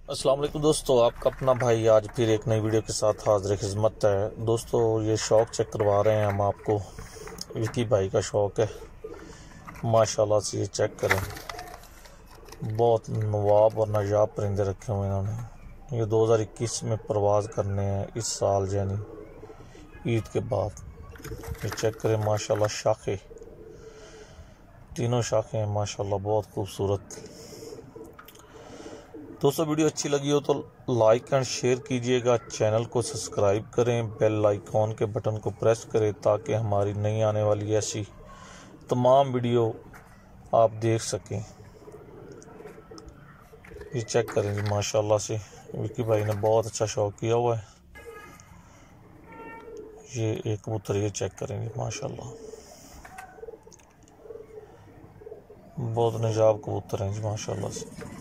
अस्सलाम वालेकुम दोस्तों, आपका अपना भाई आज फिर एक नई वीडियो के साथ हाजिर खिदमत है। दोस्तों ये शौक चेक करवा रहे हैं हम आपको। विकी भाई का शौक है माशाल्लाह से। ये चेक करें, बहुत नवाब और नायाब परिंदे रखे हुए इन्होंने। ये 2021 में परवाज़ करने हैं इस साल, यानी ईद के बाद। ये चेक करें माशाल्लाह, शाखें, तीनों शाखें हैं माशाल्लाह, बहुत खूबसूरत। दोस्तों वीडियो अच्छी लगी हो तो लाइक एंड शेयर कीजिएगा, चैनल को सब्सक्राइब करें, बेल आइकॉन के बटन को प्रेस करें ताकि हमारी नई आने वाली ऐसी तमाम वीडियो आप देख सकें। ये चेक करें जी माशाल्लाह से, विकी भाई ने बहुत अच्छा शौक किया हुआ है। ये एक कबूतर, ये चेक करें जी माशाल्लाह, बहुत नजाब कबूतर हैं जी माशाल्लाह से।